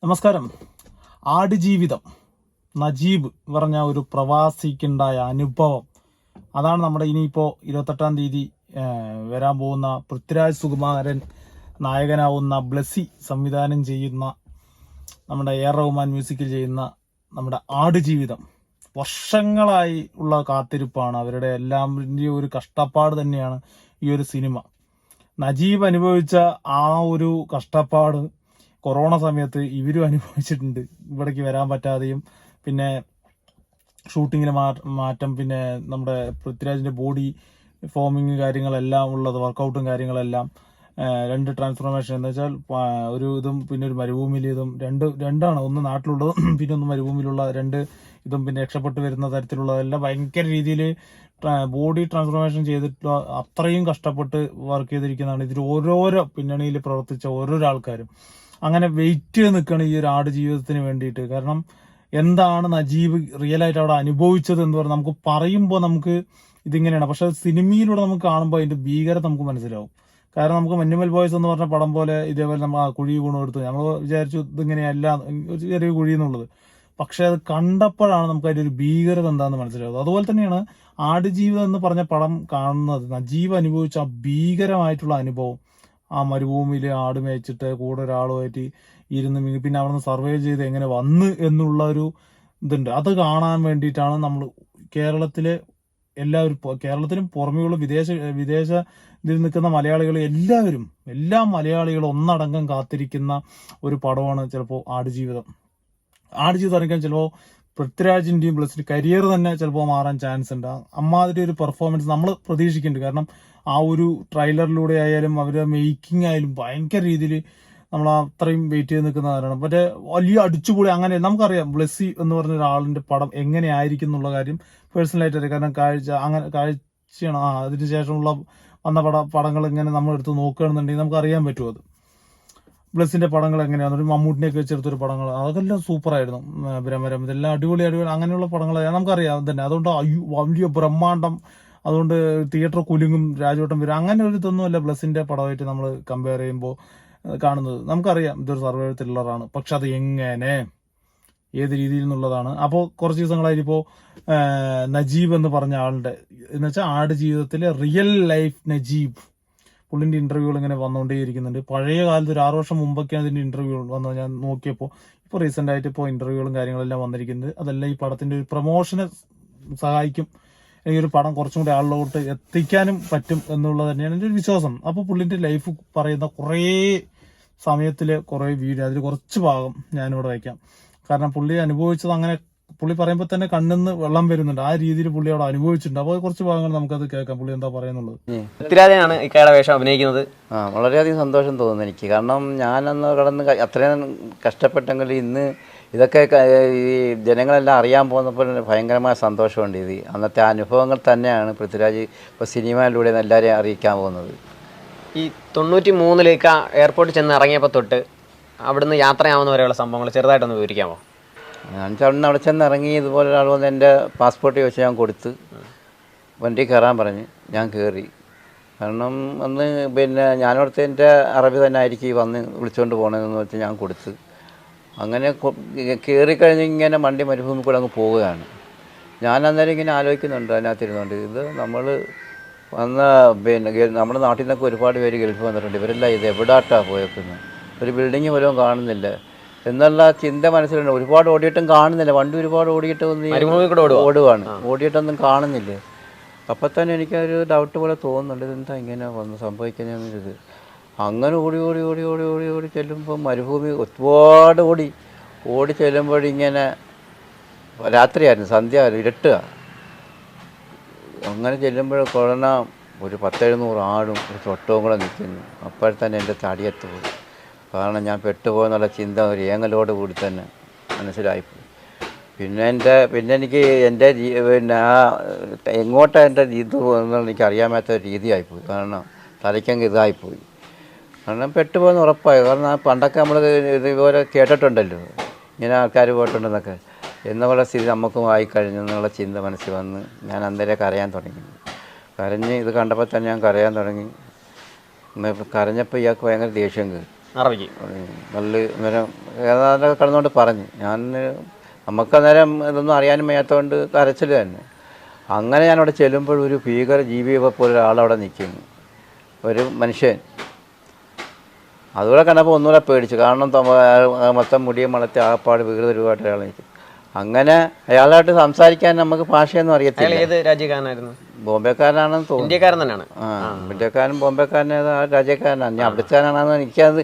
നമസ്കാരം. ആടുജീവിതം നജീബ് പറഞ്ഞ ഒരു പ്രവാസിക്കുണ്ടായ അനുഭവം, അതാണ് നമ്മുടെ ഇനിയിപ്പോൾ 28-ാം തീയതി വരാൻ പോകുന്ന പൃഥ്വിരാജ് സുകുമാരൻ നായകനാവുന്ന ബ്ലസ്സി സംവിധാനം ചെയ്യുന്ന നമ്മുടെ റഹ്മാൻ മ്യൂസിക്കിൽ ചെയ്യുന്ന നമ്മുടെ ആടുജീവിതം. വർഷങ്ങളായി ഉള്ള കാത്തിരിപ്പാണ്, അവരുടെ എല്ലാവരുടെയും ഒരു കഷ്ടപ്പാട് തന്നെയാണ് ഈ ഒരു സിനിമ. നജീബ് അനുഭവിച്ച ആ ഒരു കഷ്ടപ്പാട് കൊറോണ സമയത്ത് ഇവരും അനുഭവിച്ചിട്ടുണ്ട്. ഇവിടേക്ക് വരാൻ പറ്റാതെയും പിന്നെ ഷൂട്ടിങ്ങിന് മാറ്റം, പിന്നെ നമ്മുടെ പൃഥ്വിരാജിന്റെ ബോഡി ഫോമിങ് കാര്യങ്ങളെല്ലാം ഉള്ളത്, വർക്കൗട്ടും കാര്യങ്ങളെല്ലാം, രണ്ട് ട്രാൻസ്ഫോർമേഷൻ എന്ന് വെച്ചാൽ ഒരു ഇതും പിന്നെ ഒരു മരുഭൂമിയിൽ ഇതും രണ്ടാണ്, ഒന്ന് നാട്ടിലുള്ളതും പിന്നെ ഒന്ന് മരുഭൂമിയിലുള്ള ഇതും പിന്നെ രക്ഷപ്പെട്ട് വരുന്ന തരത്തിലുള്ളതെല്ലാം ഭയങ്കര രീതിയിൽ ബോഡി ട്രാൻസ്ഫോർമേഷൻ ചെയ്തിട്ടുള്ള അത്രയും കഷ്ടപ്പെട്ട് വർക്ക് ചെയ്തിരിക്കുന്നതാണ് ഇതിൽ ഓരോരോ പിന്നണിയിൽ പ്രവർത്തിച്ച ഓരോരോ ആൾക്കാരും. അങ്ങനെ വെയിറ്റ് ചെയ്ത് നിൽക്കുകയാണ് ഈ ഒരു ആടുജീവിതത്തിന് വേണ്ടിയിട്ട്. കാരണം എന്താണ് നജീബ് റിയലായിട്ട് അവിടെ അനുഭവിച്ചത് എന്ന് പറഞ്ഞാൽ നമുക്ക് പറയുമ്പോൾ നമുക്ക് ഇതിങ്ങനെയാണ്, പക്ഷെ സിനിമയിലൂടെ നമുക്ക് കാണുമ്പോൾ അതിന്റെ ഭീകരത നമുക്ക് മനസ്സിലാവും. കാരണം നമുക്ക് മഞ്ഞുമൽ ബോയ്സ് എന്ന് പറഞ്ഞ പടം പോലെ ഇതേപോലെ നമ്മൾ കുഴി ഗുണമെടുത്ത് നമ്മൾ വിചാരിച്ചു ഇതിങ്ങനെയല്ല, ഒരു ചെറിയ കുഴി എന്നുള്ളത്. പക്ഷെ അത് കണ്ടപ്പോഴാണ് നമുക്ക് അതിന്റെ ഒരു ഭീകരത എന്താണെന്ന് മനസ്സിലാവുന്നത്. അതുപോലെ തന്നെയാണ് ആടുജീവിതം എന്ന് പറഞ്ഞ പടം കാണുന്നത്. നജീബ് അനുഭവിച്ച ആ ഭീകരമായിട്ടുള്ള അനുഭവം, ആ മരുഭൂമിയിൽ ആട് മേയിച്ചിട്ട് കൂടെ ഒരാളുമായിട്ട് ഇരുന്ന് പിന്നെ അവിടെ നിന്ന് സർവൈവ് ചെയ്ത് എങ്ങനെ വന്ന് എന്നുള്ള ഒരു ഇതുണ്ട്. അത് കാണാൻ വേണ്ടിയിട്ടാണ് നമ്മൾ കേരളത്തിലെ എല്ലാവരും, കേരളത്തിനും പുറമെയുള്ള വിദേശ ഇതിൽ നിൽക്കുന്ന മലയാളികൾ എല്ലാ മലയാളികളും ഒന്നടങ്കം കാത്തിരിക്കുന്ന ഒരു പടമാണ് ചിലപ്പോൾ ആടുജീവിതം. ഇറങ്ങിക്കാൻ ചിലപ്പോൾ പൃഥ്വിരാജിന്റെയും ബ്ലസ്സിന്റെ കരിയർ തന്നെ ചിലപ്പോൾ മാറാൻ ചാൻസ് ഉണ്ട്. അമ്മാതിരി ഒരു പെർഫോമൻസ് നമ്മൾ പ്രതീക്ഷിക്കുന്നുണ്ട്. കാരണം ആ ഒരു ട്രെയിലറിലൂടെ ആയാലും അവരുടെ മേക്കിംഗ് ആയാലും ഭയങ്കര രീതിയിൽ നമ്മൾ അത്രയും വെയിറ്റ് ചെയ്ത് നിൽക്കുന്നവരാണ്. മറ്റേ വലിയ അടിച്ചുപൊളി അങ്ങനെ നമുക്കറിയാം ബ്ലസ്സി എന്ന് പറഞ്ഞ ഒരാളിന്റെ പടം എങ്ങനെയായിരിക്കും എന്നുള്ള കാര്യം പേഴ്സണലായിട്ട് അറിയാം. കാരണം കാഴ്ചയാണ്. അതിന് ശേഷമുള്ള വന്ന പടങ്ങൾ ഇങ്ങനെ നമ്മൾ എടുത്ത് നോക്കുകയാണെന്നുണ്ടെങ്കിൽ നമുക്ക് അറിയാൻ പറ്റും അത് ബ്ലസ്സിന്റെ പടങ്ങൾ എങ്ങനെയാണ്. ഒരു മമ്മൂട്ടിനെയൊക്കെ വെച്ചെടുത്തൊരു പടങ്ങൾ അതെല്ലാം സൂപ്പറായിരുന്നു. ഭ്രമരം ഇതെല്ലാം അടിപൊളി അങ്ങനെയുള്ള പടങ്ങൾ നമുക്കറിയാം തന്നെ. അതുകൊണ്ട് വലിയ ബ്രഹ്മാണ്ടം, അതുകൊണ്ട് തിയേറ്റർ കുലുങ്ങും, രാജവട്ടം വരും, അങ്ങനെ ഒരു ഇതൊന്നുമല്ല ബ്ലസ്സിന്റെ പടമായിട്ട് നമ്മൾ കമ്പയർ ചെയ്യുമ്പോൾ കാണുന്നത്. നമുക്കറിയാം ഇതൊരു സർവൈവൽ ത്രില്ലറാണ്, പക്ഷെ അത് എങ്ങനെ ഏത് രീതിയിൽ എന്നുള്ളതാണ്. അപ്പോൾ കുറച്ച് ദിവസങ്ങളായിപ്പോൾ നജീബ് എന്ന് പറഞ്ഞ ആളുടെ എന്ന് വെച്ചാൽ ആടുജീവിതത്തിലെ റിയൽ ലൈഫ് നജീബ് പുള്ളിന്റെ ഇന്റർവ്യൂകൾ ഇങ്ങനെ വന്നുകൊണ്ടേയിരിക്കുന്നുണ്ട്. പഴയ കാലത്ത് ഒരു 6 വർഷം മുമ്പൊക്കെയാണ് ഇതിന്റെ ഇന്റർവ്യൂ വന്നത്. ഞാൻ നോക്കിയപ്പോൾ ഇപ്പോൾ റീസെന്റ് ആയിട്ട് ഇപ്പോൾ ഇന്റർവ്യൂകളും കാര്യങ്ങളെല്ലാം വന്നിരിക്കുന്നത്. അതെല്ലാം ഈ പടത്തിന്റെ ഒരു പ്രൊമോഷനെ സഹായിക്കും, ഈ ഒരു പടം കുറച്ചും കൂടി ആളിലോട്ട് എത്തിക്കാനും പറ്റും എന്നുള്ളത് തന്നെയാണ് എൻ്റെ ഒരു വിശ്വാസം. അപ്പോൾ പുള്ളിന്റെ ലൈഫ് പറയുന്ന കുറേ സമയത്തിലെ കുറേ വീഡിയോ, അതിൽ കുറച്ച് ഭാഗം ഞാനിവിടെ വയ്ക്കാം. കാരണം പുള്ളി അനുഭവിച്ചത് അങ്ങനെ പുള്ളി പറയുമ്പോൾ തന്നെ കണ്ണിന്ന് വെള്ളം വരുന്നുണ്ട്. ആ രീതിയിൽ പുള്ളി അവിടെ അനുഭവിച്ചിട്ടുണ്ട്. അപ്പോൾ കുറച്ച് ഭാഗങ്ങൾ നമുക്കത് കേൾക്കാം, പുള്ളി എന്താ പറയുന്നുള്ളത്. പൃഥ്വിരാജാണ് ഇക്കയുടെ വേഷം അഭിനയിക്കുന്നത്. വളരെയധികം സന്തോഷം തോന്നുന്നു എനിക്ക്. കാരണം ഞാനന്ന് കടന്ന് അത്രയും കഷ്ടപ്പെട്ടെങ്കിൽ ഇന്ന് ഇതൊക്കെ ഈ ജനങ്ങളെല്ലാം അറിയാൻ പോകുന്നപ്പോൾ ഭയങ്കരമായ സന്തോഷമുണ്ട്. ഇത് അന്നത്തെ അനുഭവങ്ങൾ തന്നെയാണ് പൃഥ്വിരാജ് ഇപ്പോൾ സിനിമയിലൂടെ എല്ലാവരെയും അറിയിക്കാൻ പോകുന്നത്. ഈ 93 എയർപോർട്ടിൽ ചെന്ന് ഇറങ്ങിയപ്പോൾ തൊട്ട് അവിടുന്ന് യാത്രയാവുന്ന വരെയുള്ള സംഭവങ്ങൾ ചെറുതായിട്ടൊന്ന് വിവരിക്കാമോ? ഞാൻ ചേട്ടൻ അവിടെ ചെന്ന് ഇറങ്ങി, ഇതുപോലെ ഒരാൾ വന്ന് എൻ്റെ പാസ്പോർട്ട് ചോദിച്ച് ഞാൻ കൊടുത്ത് വണ്ടി കയറാൻ പറഞ്ഞ് ഞാൻ കയറി. കാരണം അന്ന് പിന്നെ ഞാനോടത്ത് എൻ്റെ അറബി തന്നെ ആയിരിക്കും വന്ന് വിളിച്ചുകൊണ്ട് പോകണമെന്ന് വെച്ച് ഞാൻ കൊടുത്ത്. അങ്ങനെ കയറിക്കഴിഞ്ഞ് ഇങ്ങനെ വണ്ടി മരുഭൂമി കൂടെ അങ്ങ് പോവുകയാണ്. ഞാൻ അന്നേരം ഇങ്ങനെ ആലോചിക്കുന്നുണ്ട് അതിനകത്തിരുന്നുകൊണ്ട്, ഇത് നമ്മൾ വന്ന പിന്നെ നമ്മുടെ നാട്ടിൽ നിന്നൊക്കെ ഒരുപാട് പേര് ഗൾഫ് വന്നിട്ടുണ്ട്, ഇവരെല്ലാം ഇത് എവിടാട്ടാണ് പോയേക്കുന്നത്, ഒരു ബിൽഡിങ് പോലും കാണുന്നില്ല എന്നുള്ള ചിന്ത മനസ്സിലുണ്ട്. ഒരുപാട് ഓടിയിട്ടും കാണുന്നില്ല, വണ്ടി ഒരുപാട് ഓടിയിട്ടൊന്നും കാണുന്നില്ല. അപ്പം തന്നെ എനിക്കൊരു ഡൗട്ട് പോലെ തോന്നുന്നുണ്ട്, ഇതെന്താ ഇങ്ങനെ വന്ന് സംഭവിക്കുന്നതെന്നത്. അങ്ങനെ ഓടി ചെല്ലുമ്പോൾ മരുഭൂമി ഒരുപാട് ഓടി ചെല്ലുമ്പോഴിങ്ങനെ രാത്രിയായിരുന്നു, സന്ധ്യ ഇരുട്ടുക. അങ്ങനെ ചെല്ലുമ്പോൾ കൊറോണ ഒരു 10-700 ആടും ഒരു തൊട്ടവും കൂടെ നിൽക്കുന്നു. അപ്പോഴത്തന്നെ എൻ്റെ തടിയത്ത് പോയി. കാരണം ഞാൻ പെട്ടുപോയെന്നുള്ള ചിന്ത ഒരു ഏങ്ങലോട് കൂടി തന്നെ മനസ്സിലായിപ്പോയി. പിന്നെ എനിക്ക് എൻ്റെ പിന്നെ എങ്ങോട്ടാണ് എൻ്റെ രീതി പോകുന്നത് എനിക്ക് അറിയാൻ പറ്റാത്ത രീതിയായിപ്പോയി. കാരണം തലയ്ക്കങ്ങ് ഇതായിപ്പോയി. കാരണം പെട്ടുപോയെന്ന് ഉറപ്പായി. കാരണം പണ്ടൊക്കെ നമ്മൾ ഇതുപോലെ കേട്ടിട്ടുണ്ടല്ലോ, ഇങ്ങനെ ആൾക്കാർ പോയിട്ടുണ്ടെന്നൊക്കെ, എന്നുള്ള സ്ഥിതി നമുക്കും ആയിക്കഴിഞ്ഞു എന്നുള്ള ചിന്ത മനസ്സിൽ വന്ന് ഞാൻ അന്നേരം കരയാൻ തുടങ്ങി. കരഞ്ഞ് ഇത് കണ്ടപ്പോൾ തന്നെ ഞാൻ കരയാൻ തുടങ്ങി. കരഞ്ഞപ്പോൾ ഇയാൾക്ക് ഭയങ്കര ദേഷ്യം കയറി. അറബിക്ക് നല്ല നേരം ഏതാണ്ട് കിടന്നുകൊണ്ട് പറഞ്ഞു. നമുക്കന്നേരം ഇതൊന്നും അറിയാനും വയ്യാത്തതുകൊണ്ട് കരച്ചിൽ തന്നെ. അങ്ങനെ ഞാനവിടെ ചെല്ലുമ്പോൾ ഒരു ഭീകര ജീവിയെ പോലെ ഒരാളവിടെ നിൽക്കുന്നു, ഒരു മനുഷ്യൻ. അതുകൂടെ കണ്ടപ്പോൾ ഒന്നുകൂടെ പേടിച്ചു. കാരണം മൊത്തം മുടിയും വളർത്തി ആപ്പാട് വികൃത രൂപമായിട്ട് അയാൾ നിൽക്കും. അങ്ങനെ അയാളായിട്ട് സംസാരിക്കാൻ നമുക്ക് ഭാഷയൊന്നും അറിയത്തില്ല. ഏത് രാജ്യക്കാരനായിരുന്നു? ബോംബെക്കാരനാണെന്ന് തോന്നുന്നു. ഇന്ത്യക്കാരൻ തന്നെയാണ്. ഇന്ത്യക്കാരൻ ബോംബെക്കാരൻ ആ രാജ്യക്കാരനാണ്. ഞാൻ അവിടുത്തേനാണെന്ന് എനിക്കത്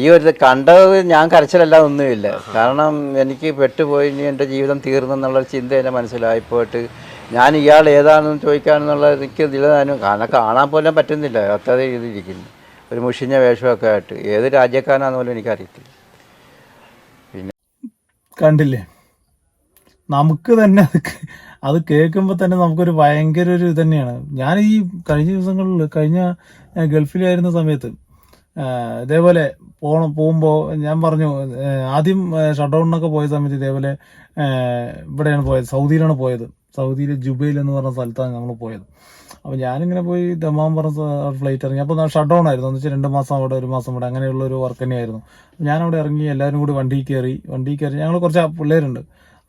ഈ ഒരു കണ്ടത് ഞാൻ കരച്ചിലല്ലാതെ ഒന്നുമില്ല. കാരണം എനിക്ക് പെട്ടുപോയി, ഇനി എൻ്റെ ജീവിതം തീർന്നെന്നുള്ളൊരു ചിന്ത എൻ്റെ മനസ്സിലായിപ്പോയിട്ട് ഞാൻ ഇയാൾ ഏതാണെന്ന് ചോദിക്കാനെന്നുള്ള എനിക്ക് ഇതിലും കാരണം കാണാൻ പോലും പറ്റുന്നില്ല. അത്ര രീതിയിരിക്കുന്നു, ഒരു മുഷിഞ്ഞ വേഷമൊക്കെ ആയിട്ട്. ഏത് രാജ്യക്കാരനാണെന്ന് പോലും എനിക്കറിയത്തില്ല. പിന്നെ കണ്ടില്ലേ, നമുക്ക് തന്നെ അത് കേൾക്കുമ്പോൾ തന്നെ നമുക്കൊരു ഭയങ്കര ഒരു ഇത് തന്നെയാണ്. ഞാൻ ഈ കഴിഞ്ഞ ദിവസങ്ങളിൽ ഗൾഫിലായിരുന്ന സമയത്ത് ഇതേപോലെ പോകുമ്പോൾ ഞാൻ പറഞ്ഞു, ആദ്യം ഷട്ട് ഡൗണിനൊക്കെ പോയ സമയത്ത് ഇതേപോലെ ഇവിടെയാണ് പോയത്, സൗദിയിലാണ് പോയത്. സൗദിയിൽ ജുബൈൽ എന്ന് പറഞ്ഞ സ്ഥലത്താണ് നമ്മൾ പോയത്. അപ്പോൾ ഞാനിങ്ങനെ പോയി ദമാം പറഞ്ഞ ഫ്ലൈറ്റ് ഇറങ്ങി. അപ്പോൾ ഷട്ട് ഡൗൺ ആയിരുന്നു, എന്ന് വെച്ചാൽ 2 മാസം അവിടെ 1 മാസം ഇവിടെ അങ്ങനെയുള്ള ഒരു വർക്ക് തന്നെയായിരുന്നു. ഞാനവിടെ ഇറങ്ങി, എല്ലാവരും കൂടി വണ്ടിയിൽ കയറി. ഞങ്ങൾ കുറച്ച് പിള്ളേരുണ്ട്,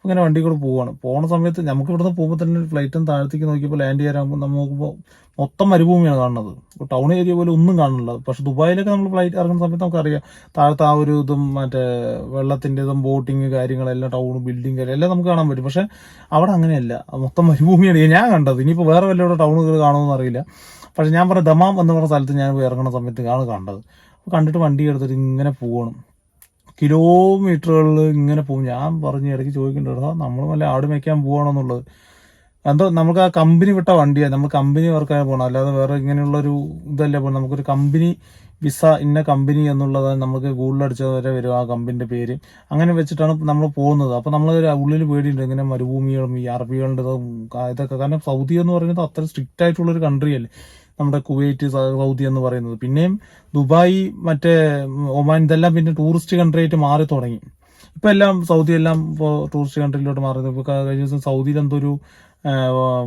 അങ്ങനെ വണ്ടി കൂടെ പോവാണ്. പോണ സമയത്ത് നമുക്ക് ഇവിടുന്ന് പോകുമ്പോൾ തന്നെ ഫ്ലൈറ്റും താഴത്തേക്ക് നോക്കിയപ്പോൾ ലാൻഡ് ചെയ്യാനാകുമ്പോൾ നമ്മൾ നോക്കുമ്പോൾ മൊത്തം മരുഭൂമിയാണ് കാണുന്നത്. ഇപ്പോൾ ടൗൺ ഏരിയ പോലെ ഒന്നും കാണില്ല. പക്ഷെ ദുബായിലൊക്കെ നമ്മൾ ഫ്ലൈറ്റ് ഇറങ്ങുന്ന സമയത്ത് നമുക്കറിയാം താഴത്തെ ആ ഒരു ഇതും മറ്റേ വെള്ളത്തിൻ്റെ ഇതും ബോട്ടിങ് കാര്യങ്ങളെല്ലാം ടൗൺ ബിൽഡിംഗ് കാര്യം എല്ലാം നമുക്ക് കാണാൻ പറ്റും. പക്ഷെ അവിടെ അങ്ങനെയല്ല, മൊത്തം മരുഭൂമിയാണ് ഞാൻ കണ്ടത്. ഇനിയിപ്പോൾ വേറെ വല്ലവിടെ ടൗണുകൾ കാണുമെന്ന് അറിയില്ല. പക്ഷെ ഞാൻ പറഞ്ഞ ദമാം എന്ന് പറഞ്ഞ സ്ഥലത്ത് ഞാൻ ഇറങ്ങുന്ന സമയത്ത് കണ്ടത്. കണ്ടിട്ട് വണ്ടി എടുത്തിട്ട് ഇങ്ങനെ പോകണം, കിലോമീറ്ററുകളിൽ ഇങ്ങനെ പോകും. ഞാൻ പറഞ്ഞു ഇടയ്ക്ക് ചോദിക്കേണ്ടത്, നമ്മൾ വല്ല ആട് മേയ്ക്കാൻ പോവാണെന്നുള്ളത്. എന്തോ നമുക്ക് ആ കമ്പനി വിട്ട വണ്ടിയാണ്, നമ്മൾ കമ്പനി വർക്കാണ് പോകണം, അല്ലാതെ വേറെ ഇങ്ങനെയുള്ളൊരു ഇതല്ലേ പോകണം. നമുക്കൊരു കമ്പനി വിസ, ഇന്ന കമ്പനി എന്നുള്ളത് നമുക്ക് ഗൂഗിളിൽ അടിച്ചത് വരെ വരും ആ കമ്പനിൻ്റെ പേര്. അങ്ങനെ വെച്ചിട്ടാണ് നമ്മൾ പോകുന്നത്. അപ്പോൾ നമ്മൾ ഉള്ളിൽ പേടിയുണ്ട്, ഇങ്ങനെ മരുഭൂമികളും ഈ അറബികളുടെ ഇതൊക്കെ. കാരണം സൗദി എന്ന് പറയുന്നത് അത്ര സ്ട്രിക്റ്റ് ആയിട്ടുള്ളൊരു കൺട്രി അല്ലേ, നമ്മുടെ കുവൈറ്റ്, സൗദി എന്ന് പറയുന്നത്. പിന്നെയും ദുബായ്, മറ്റേ ഒമാൻ, ഇതെല്ലാം പിന്നെ ടൂറിസ്റ്റ് കൺട്രി ആയിട്ട് മാറി തുടങ്ങി. ഇപ്പം എല്ലാം സൗദി എല്ലാം ഇപ്പോൾ ടൂറിസ്റ്റ് കൺട്രിയിലോട്ട് മാറുന്നത്. ഇപ്പോൾ കഴിഞ്ഞ ദിവസം സൗദിയിൽ എന്തൊരു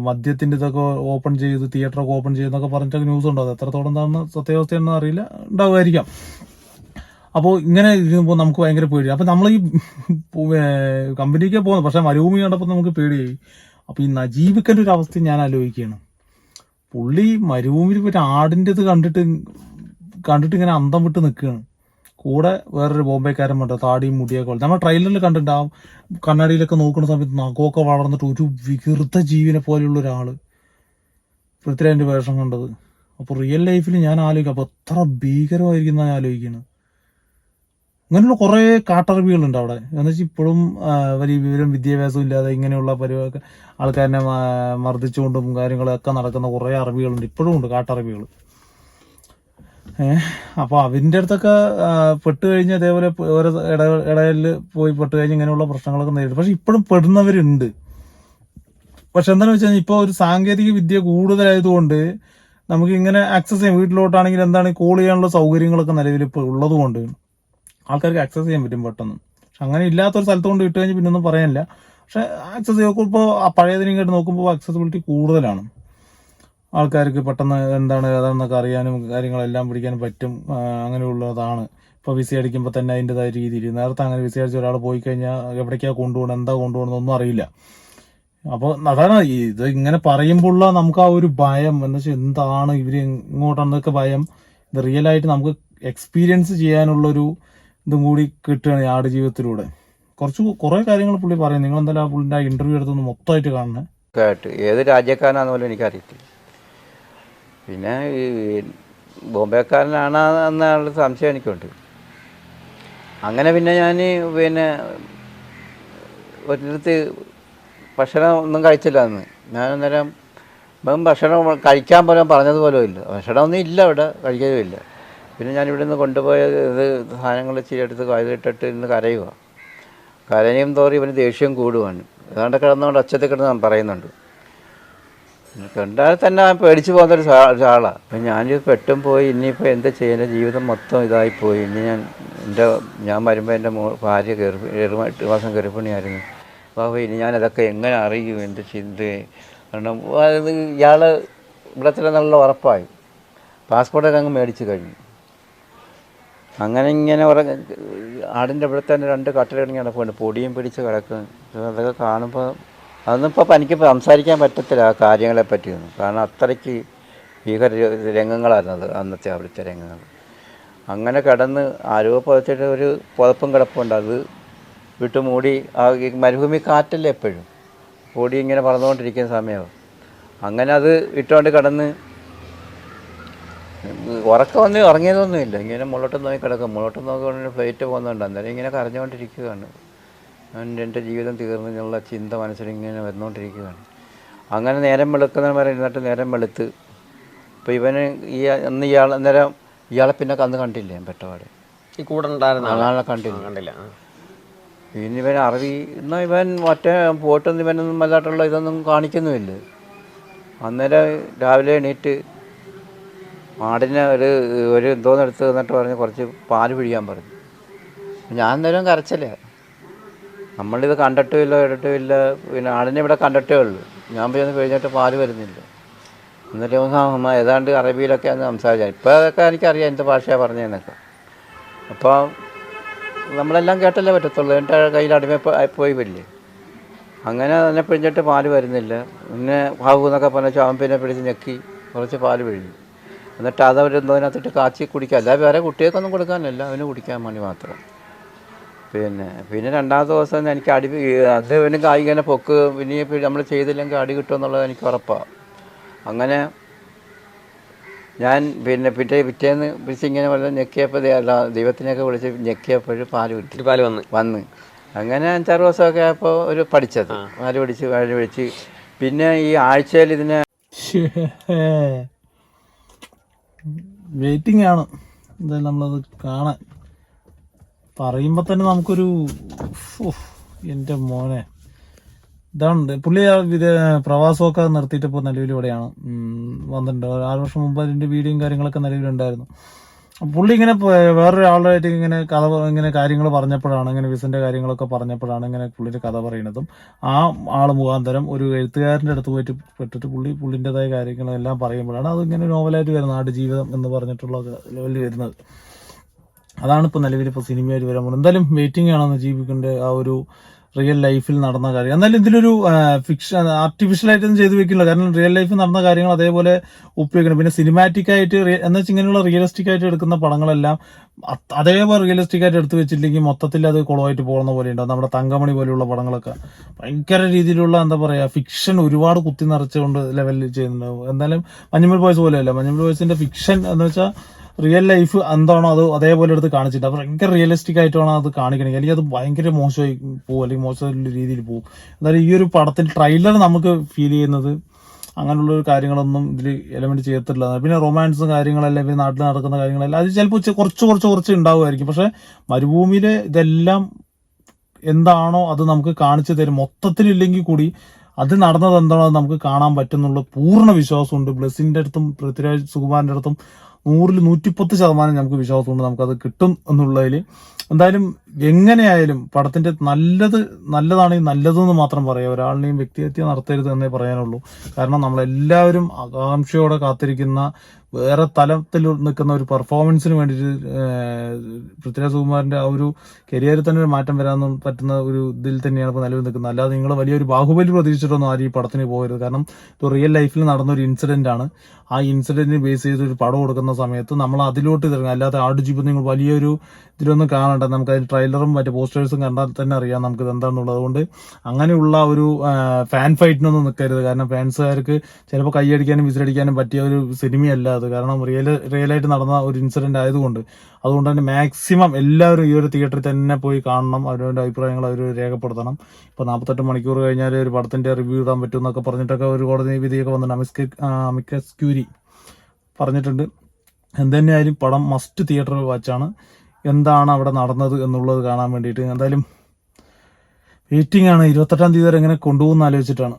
മദ്യത്തിൻ്റെ ഇതൊക്കെ ഓപ്പൺ ചെയ്ത്, തിയേറ്ററൊക്കെ ഓപ്പൺ ചെയ്തെന്നൊക്കെ പറഞ്ഞിട്ടൊക്കെ ന്യൂസ് ഉണ്ടോ? അത് എത്രത്തോളം എന്താണ് സത്യാവസ്ഥയെന്ന് അറിയില്ല, ഉണ്ടാവുമായിരിക്കാം. അപ്പോൾ ഇങ്ങനെ ഇരിക്കുമ്പോൾ നമുക്ക് ഭയങ്കര പേടി. അപ്പം നമ്മൾ ഈ കമ്പനിക്ക് പോകുന്നത്, പക്ഷേ മരുഭൂമി കണ്ടപ്പോൾ നമുക്ക് പേടിയായി. അപ്പോൾ ഈ നജീബിക്കൻ്റെ ഒരു അവസ്ഥ ഞാൻ ആലോചിക്കുകയാണ്. പുള്ളി മരുഭൂമിയിൽ പോയിട്ട് ആടിൻ്റെ ഇത് കണ്ടിട്ട് ഇങ്ങനെ അന്തം വിട്ട് നിൽക്കുകയാണ്. കൂടെ വേറൊരു ബോംബെക്കാരൻ വേണ്ട, താടിയും മുടിയൊക്കെ നമ്മൾ ട്രെയിലറിൽ കണ്ടിട്ട് ആ കണ്ണാടിയിലൊക്കെ നോക്കുന്ന സമയത്ത് നഖമൊക്കെ വളർന്നിട്ട് ഒരു വികൃത ജീവിനെ പോലെയുള്ള ഒരാൾ, പൃഥ്വിരാജിന്റെ വേഷം കണ്ടത്. അപ്പോൾ റിയൽ ലൈഫിൽ ഞാൻ ആലോചിക്കാം, അപ്പോൾ എത്ര ഭീകരമായിരിക്കും ഞാൻ ആലോചിക്കുന്നത്. അങ്ങനെയുള്ള കുറേ കാട്ടറബികളുണ്ട് അവിടെ. എന്ന് വെച്ചാൽ ഇപ്പോഴും വലിയ വിദ്യാഭ്യാസം ഇല്ലാതെ ഇങ്ങനെയുള്ള പരിപാടി ആൾക്കാരെ മർദ്ദിച്ചുകൊണ്ടും കാര്യങ്ങളൊക്കെ നടക്കുന്ന കുറേ അറബികളുണ്ട്, ഇപ്പോഴും ഉണ്ട് കാട്ടറബികൾ. അപ്പോൾ അവൻ്റെ അടുത്തൊക്കെ പെട്ട് കഴിഞ്ഞ് അതേപോലെ ഓരോ ഇടയിൽ പോയി പെട്ട് കഴിഞ്ഞ് ഇങ്ങനെയുള്ള പ്രശ്നങ്ങളൊക്കെ നേരിടും. പക്ഷെ ഇപ്പോഴും പെടുന്നവരുണ്ട്. പക്ഷെ എന്താണെന്ന് വെച്ച് കഴിഞ്ഞാൽ ഇപ്പോൾ ഒരു സാങ്കേതിക വിദ്യ കൂടുതലായതുകൊണ്ട് നമുക്ക് ഇങ്ങനെ ആക്സസ് ചെയ്യാം. വീട്ടിലോട്ടാണെങ്കിൽ എന്താണ് കോൾ ചെയ്യാനുള്ള സൗകര്യങ്ങളൊക്കെ നിലവിൽ ഇപ്പോൾ ഉള്ളത് കൊണ്ട് ആൾക്കാർക്ക് ആക്സസ് ചെയ്യാൻ പറ്റും പെട്ടെന്ന്. പക്ഷെ അങ്ങനെ ഇല്ലാത്തൊരു സ്ഥലത്ത് കൊണ്ട് ഇട്ട് കഴിഞ്ഞ് പിന്നെ ഒന്നും പറയാനില്ല. പക്ഷെ ആക്സസ് ചെയ്യുമ്പോൾ ഇപ്പോൾ പഴയതിനെക്കാട്ട് നോക്കുമ്പോൾ ആക്സസിബിലിറ്റി കൂടുതലാണ്. ആൾക്കാർക്ക് പെട്ടെന്ന് എന്താണ് ഏതാണെന്നൊക്കെ അറിയാനും കാര്യങ്ങളെല്ലാം പിടിക്കാനും പറ്റും. അങ്ങനെയുള്ളതാണ്. ഇപ്പോൾ വിസ അടിക്കുമ്പോൾ തന്നെ അതിൻ്റെതായ രീതിയിൽ. നേരത്തെ അങ്ങനെ വിസ അടിച്ച ഒരാൾ പോയി കഴിഞ്ഞാൽ എവിടേക്കാണ് കൊണ്ടുപോകണം, എന്താ കൊണ്ടുപോകണമെന്നൊന്നും അറിയില്ല. അപ്പോൾ അതാണ് ഇത് ഇങ്ങനെ പറയുമ്പോഴുള്ള നമുക്ക് ആ ഒരു ഭയം, എന്ന് വെച്ചാൽ എന്താണ് ഇവർ ഇങ്ങോട്ടാണെന്നൊക്കെ ഭയം. ഇത് റിയലായിട്ട് നമുക്ക് എക്സ്പീരിയൻസ് ചെയ്യാനുള്ളൊരു ഇതും കൂടി കിട്ടുകയാണ് ഈ ആടുജീവിതത്തിലൂടെ. കുറേ കാര്യങ്ങൾ പുള്ളി പറയും. നിങ്ങൾ എന്തായാലും ആ പുള്ളിൻ്റെ ആ ഇൻ്റർവ്യൂ എടുത്തൊന്ന് മൊത്തമായിട്ട് കാണണേ. ഏത് രാജ്യക്കാരനാണെന്ന് പോലും എനിക്കറിയത്തില്ല. പിന്നെ ഈ ബോംബെക്കാരനാണ് എന്നുള്ള സംശയം എനിക്കുണ്ട്. അങ്ങനെ പിന്നെ ഞാൻ ഒരിടത്ത് ഭക്ഷണം ഒന്നും കഴിച്ചില്ല അന്ന്. ഞാൻ അന്നേരം ഭക്ഷണം കഴിക്കാൻ പോലും പറഞ്ഞതുപോലും ഇല്ല. ഭക്ഷണമൊന്നും ഇല്ല അവിടെ, കഴിക്കാനും ഇല്ല. പിന്നെ ഞാനിവിടെ നിന്ന് കൊണ്ടുപോയ സാധനങ്ങൾ ഇച്ചിരി എടുത്ത് കയ്യിലിട്ടിട്ട് ഇന്ന് കരയും തോറി ഇവന് ദേഷ്യം കൂടുവാണ്. ഏതാണ്ട് കിടന്നുകൊണ്ട് ഒച്ചത്തിൽ കിടന്ന് പറയുന്നുണ്ട്. കണ്ടാൽ തന്നെ പേടിച്ചു പോകുന്നൊരു ഒരാളാണ്. അപ്പം ഞാനിത് പെട്ടും പോയി. ഇനിയിപ്പോൾ എന്താ ചെയ്യുന്നത്? ജീവിതം മൊത്തം ഇതായിപ്പോയി. ഇനി ഞാൻ വരുമ്പോൾ എൻ്റെ ഭാര്യ 8 മാസം ഗർഭിണിയായിരുന്നു. അപ്പോൾ ഇനി ഞാനതൊക്കെ എങ്ങനെ അറിയും? എൻ്റെ ചിന്ത കാരണം അത് ഇയാൾ ഇവിടെ തന്നെ നല്ല ഉറപ്പായി. പാസ്പോർട്ടൊക്കെ അങ്ങ് മേടിച്ച് കഴിഞ്ഞു. അങ്ങനെ ഇങ്ങനെ ആടിൻ്റെ ഇവിടെ തന്നെ 2 കട്ടിലിറങ്ങി കിടപ്പുണ്ട്, പൊടിയും പിടിച്ച് കിടക്കും. അതൊക്കെ കാണുമ്പോൾ അതൊന്നും ഇപ്പോൾ എനിക്ക് സംസാരിക്കാൻ പറ്റത്തില്ല ആ കാര്യങ്ങളെ പറ്റിയൊന്നും. കാരണം അത്രയ്ക്ക് ഭീകര രംഗങ്ങളായിരുന്നു അത് അന്നത്തെ അവിടുത്തെ രംഗങ്ങൾ. അങ്ങനെ കിടന്ന് ആരോ പുതച്ചിട്ട് ഒരു പുതപ്പും കിടപ്പുണ്ട്, അത് വിട്ട് മൂടി. ആ മരുഭൂമി കാറ്റല്ലേ എപ്പോഴും, പൊടി ഇങ്ങനെ പറന്നുകൊണ്ടിരിക്കുന്ന സമയമാണ്. അങ്ങനെ അത് ഇട്ടുകൊണ്ട് കിടന്ന് ഉറക്കം വന്ന് ഇറങ്ങിയതൊന്നുമില്ല. ഇങ്ങനെ മുള്ളോട്ട് നോക്കി കിടക്കും, മുള്ളോട്ട് നോക്കിക്കൊണ്ട് ഫ്ലൈറ്റ് പോകുന്നുണ്ട്. അന്നേരം ഇങ്ങനെ കരഞ്ഞുകൊണ്ടിരിക്കുകയാണ്. എൻ്റെ ജീവിതം തീർന്നു എന്നുള്ള ചിന്ത മനസ്സിലിങ്ങനെ വന്നുകൊണ്ടിരിക്കുകയാണ്. അങ്ങനെ നേരം വെളുക്കുന്ന വരെ ഇരുന്നിട്ട് നേരം വെളുത്ത് ഇപ്പോൾ ഇവന് അന്ന് അന്നേരം ഇയാളെ പിന്നെ അന്ന് കണ്ടില്ല. ഞാൻ പെട്ടപാടെ ഈ കൂടെ ഉണ്ടായിരുന്ന ആളെ കണ്ടില്ല. പിന്നെ ഇവൻ എന്നാൽ ഇവൻ മറ്റേ പോയിട്ടൊന്നും ഇവനൊന്നും വല്ലാട്ടുള്ള ഇതൊന്നും കാണിക്കുന്നുമില്ല. അന്നേരം രാവിലെ എണീറ്റ് ആടിനെ ഒരു എന്തോന്നെടുത്ത് തന്നിട്ട് പറഞ്ഞ് കുറച്ച് പാല് പിഴിയാൻ പറഞ്ഞു. ഞാൻ അന്നേരം കരച്ചില്ല. നമ്മളിത് കണ്ടിട്ടുമില്ല കേട്ടിട്ടുമില്ല. പിന്നെ ആടിനെ ഇവിടെ കണ്ടിട്ടേ ഉള്ളൂ. ഞാൻ പോയി കഴിഞ്ഞിട്ട് പാല് വരുന്നില്ല. എന്നിട്ട് അമ്മ ഏതാണ്ട് അറബിയിലൊക്കെയാണ് സംസാരിച്ചത്. ഇപ്പോൾ അതൊക്കെ എനിക്കറിയാം എന്ത് ഭാഷയാണ് പറഞ്ഞതെന്നൊക്കെ. അപ്പോൾ നമ്മളെല്ലാം കേട്ടല്ലേ പറ്റത്തുള്ളൂ. എൻ്റെ കയ്യിൽ അടിമ പോയി വരില്ലേ. അങ്ങനെ തന്നെ പിഴിഞ്ഞിട്ട് പാല് വരുന്നില്ല. പിന്നെ ബാബു എന്നൊക്കെ പറഞ്ഞാൽ അവൻ പിന്നെ പിടിച്ച് ഞെക്കി കുറച്ച് പാല് പിഴിഞ്ഞു. എന്നിട്ട് അതവരെന്തോതിനകത്തിട്ട് കാച്ചി കുടിക്കുക. അല്ലാതെ വേറെ കുട്ടികൾക്കൊന്നും കൊടുക്കാനല്ല, അവന് കുടിക്കാൻ വേണ്ടി മാത്രം. പിന്നെ രണ്ടാമത്തെ ദിവസം എനിക്ക് അത് അവന് ഇങ്ങനെ പൊക്ക് പിന്നെ നമ്മൾ ചെയ്തില്ലെങ്കിൽ അടി കിട്ടുമെന്നുള്ളത് എനിക്ക് ഉറപ്പാണ്. അങ്ങനെ ഞാൻ പിറ്റേന്ന് വിളിച്ച് ഇങ്ങനെ വല്ല ഞെക്കിയപ്പോൾ ദൈവത്തിനെയൊക്കെ വിളിച്ച് ഞെക്കിയപ്പോൾ പാല് കിട്ടി, പാല് വന്ന് അങ്ങനെ 5-6 ദിവസമൊക്കെ ആയപ്പോൾ ഒരു പഠിച്ചത് പാല് പിടിച്ച് പിന്നെ ഈ ആഴ്ചയിൽ ഇതിനെ വെയിറ്റിംഗ് ആണ് എന്തായാലും നമ്മളത് കാണാൻ. പറയുമ്പോൾ തന്നെ നമുക്കൊരു എൻ്റെ മോനെ ഇതാണ്. പുള്ളി പ്രവാസമൊക്കെ നിർത്തിയിട്ട് ഇപ്പോൾ നിലവിൽ ഇവിടെയാണ് വന്നിട്ടുണ്ട്. 6 വർഷം മുമ്പ് അതിൻ്റെ വീഡിയോയും കാര്യങ്ങളൊക്കെ നിലവിലുണ്ടായിരുന്നു. പുള്ളി ഇങ്ങനെ വേറൊരാളായിട്ട് ഇങ്ങനെ കാര്യങ്ങൾ പറഞ്ഞപ്പോഴാണ്, ഇങ്ങനെ വിസന്റെ കാര്യങ്ങളൊക്കെ പറഞ്ഞപ്പോഴാണ് ഇങ്ങനെ പുള്ളിയുടെ കഥ പറയുന്നതും. ആ ആൾ മുഖാന്തരം ഒരു എഴുത്തുകാരൻ്റെ അടുത്ത് പോയിട്ട് പെട്ടിട്ട് പുള്ളിൻ്റെതായ കാര്യങ്ങളെല്ലാം പറയുമ്പോഴാണ് അതിങ്ങനെ നോവലായിട്ട് വരുന്നത്, ആടുജീവിതം എന്ന് പറഞ്ഞിട്ടുള്ള ലെവലിൽ വരുന്നത്. അതാണ് ഇപ്പോൾ നിലവിലിപ്പോൾ സിനിമയായിട്ട് വരാൻ പോകുന്നത്. എന്തായാലും വെയിറ്റിംഗ് ആണ് നജീബിന്റെ ആ ഒരു റിയൽ ലൈഫിൽ നടന്ന കാര്യം. എന്നാലും ഇതിലൊരു ഫിക്ഷൻ ആർട്ടിഫിഷ്യലായിട്ടൊന്നും ചെയ്തു വെക്കില്ല. കാരണം റിയൽ ലൈഫിൽ നടന്ന കാര്യങ്ങൾ അതേപോലെ ഒപ്പിവെക്കണം. പിന്നെ സിനിമാറ്റിക് ആയിട്ട് എന്ന് വെച്ചാൽ ഇങ്ങനെയുള്ള റിയലിസ്റ്റിക് ആയിട്ട് എടുക്കുന്ന പടങ്ങളെല്ലാം അതേപോലെ റിയലിസ്റ്റിക് ആയിട്ട് എടുത്തു വെച്ചില്ലെങ്കിൽ മൊത്തത്തിൽ അത് കുളമായിട്ട് പോകുന്ന പോലെ ഉണ്ടാവും. നമ്മുടെ തങ്കമണി പോലെയുള്ള പടങ്ങളൊക്കെ ഭയങ്കര രീതിയിലുള്ള എന്താ പറയാ ഫിക്ഷൻ ഒരുപാട് കുത്തി നിറച്ചുകൊണ്ട് ലെവലിൽ ചെയ്യുന്നുണ്ടാവും. എന്തായാലും മഞ്ഞുമൽ ബോയ്സ് പോലെയല്ല. മഞ്ഞുമൽ ബോയ്സിന്റെ ഫിക്ഷൻ എന്ന് വെച്ചാൽ റിയൽ ലൈഫ് എന്താണോ അത് അതേപോലെ എടുത്ത് കാണിച്ചിട്ട് അത് ഭയങ്കര റിയലിസ്റ്റിക് ആയിട്ടാണ് അത് കാണിക്കണമെങ്കിൽ അല്ലെങ്കിൽ അത് ഭയങ്കര മോശമായി പോകും, അല്ലെങ്കിൽ മോശമായിട്ടുള്ള രീതിയിൽ പോകും. എന്തായാലും ഈ ഒരു പടത്തിൽ ട്രെയിലർ നമുക്ക് ഫീൽ ചെയ്യുന്നത് അങ്ങനെയുള്ള കാര്യങ്ങളൊന്നും ഇതിൽ എലമെന്റ് ചെയ്തിട്ടില്ല. പിന്നെ റൊമാൻസും കാര്യങ്ങളെല്ലാം പിന്നെ നാട്ടിൽ നടക്കുന്ന കാര്യങ്ങളെല്ലാം അത് ചിലപ്പോൾ കുറച്ച് ഉണ്ടാവുമായിരിക്കും. പക്ഷെ മരുഭൂമിയിലെ ഇതെല്ലാം എന്താണോ അത് നമുക്ക് കാണിച്ചു തരും. മൊത്തത്തിലില്ലെങ്കിൽ കൂടി അത് നടന്നത് എന്താണോ അത് നമുക്ക് കാണാൻ പറ്റുന്നുള്ള പൂർണ്ണ വിശ്വാസമുണ്ട്. ബ്ലെസ്സിന്റെ അടുത്തും പൃഥ്വിരാജ് സുകുമാരന്റെ അടുത്തും 100-110% നമുക്ക് വിശ്വാസമുണ്ട് നമുക്കത് കിട്ടും എന്നുള്ളതിൽ. എന്തായാലും എങ്ങനെയായാലും പടത്തിന്റെ നല്ലതാണെങ്കിൽ നല്ലതെന്ന് മാത്രം പറയാം. ഒരാളിനെയും വ്യക്തിഹത്യ നടത്തരുത് എന്നേ പറയാനുള്ളൂ. കാരണം നമ്മളെല്ലാവരും ആകാംക്ഷയോടെ കാത്തിരിക്കുന്ന വേറെ തലത്തിൽ നിൽക്കുന്ന ഒരു പെർഫോമൻസിന് വേണ്ടിയിട്ട് പൃഥ്വിരാജ് സുകുമാരന്റെ ആ ഒരു കരിയറിൽ തന്നെ ഒരു മാറ്റം വരാൻ പറ്റുന്ന ഒരു ഇതിൽ തന്നെയാണ് ഇപ്പോൾ നിലവിൽ നിൽക്കുന്നത്. അല്ലാതെ നിങ്ങൾ വലിയൊരു ബാഹുബലി പ്രതീക്ഷിച്ചിട്ടൊന്നും ആരും ഈ പടത്തിന് പോകരുത്. കാരണം ഇത് റിയൽ ലൈഫിൽ നടന്ന ഒരു ഇൻസിഡന്റ് ആണ്. ആ ഇൻസിഡന്റിന് ബേസ് ചെയ്ത് ഒരു പടം കൊടുക്കുന്ന സമയത്ത് നമ്മൾ അതിലോട്ട് ഇറങ്ങുക. അല്ലാതെ ആടുജീവിതം നിങ്ങൾ വലിയൊരു ഇതിലൊന്നും കാണണ്ട. നമുക്ക് അതിന് ട്രെയിലറും മറ്റേ പോസ്റ്റേഴ്സും കണ്ടാൽ തന്നെ അറിയാം നമുക്ക് ഇത് എന്താണെന്നുള്ളത്. അതുകൊണ്ട് അങ്ങനെയുള്ള ഒരു ഫാൻ ഫൈറ്റിനൊന്നും നിൽക്കരുത്. കാരണം ഫാൻസുകാർക്ക് ചിലപ്പോൾ കൈയടിക്കാനും വിസിലടിക്കാനും പറ്റിയ ഒരു സിനിമയല്ല അത്. കാരണം റിയലായിട്ട് നടന്ന ഒരു ഇൻസിഡന്റ് ആയതുകൊണ്ട് തന്നെ മാക്സിമം എല്ലാവരും ഈ ഒരു തിയേറ്ററിൽ തന്നെ പോയി കാണണം. അവരുടെ അഭിപ്രായങ്ങൾ അവർ രേഖപ്പെടുത്തണം. ഇപ്പോൾ 48 മണിക്കൂർ കഴിഞ്ഞാൽ ഒരു പടത്തിന്റെ റിവ്യൂ ഇടാൻ പറ്റും എന്നൊക്കെ പറഞ്ഞിട്ടൊക്കെ ഒരു കോടതി വിധിയൊക്കെ വന്നിട്ടുണ്ട്. അമിക്കസ് ക്യൂരി പറഞ്ഞിട്ടുണ്ട്. എന്തുതന്നെയായാലും പടം മസ്റ്റ് തിയേറ്റർ വാച്ചാണ്. എന്താണ് അവിടെ നടന്നത് എന്നുള്ളത് കാണാൻ വേണ്ടിയിട്ട്. എന്തായാലും വെയിറ്റിംഗ് ആണ്. 28-ാം തീയതി വരെ എങ്ങനെ കൊണ്ടുപോകുന്ന ആലോചിച്ചിട്ടാണ്.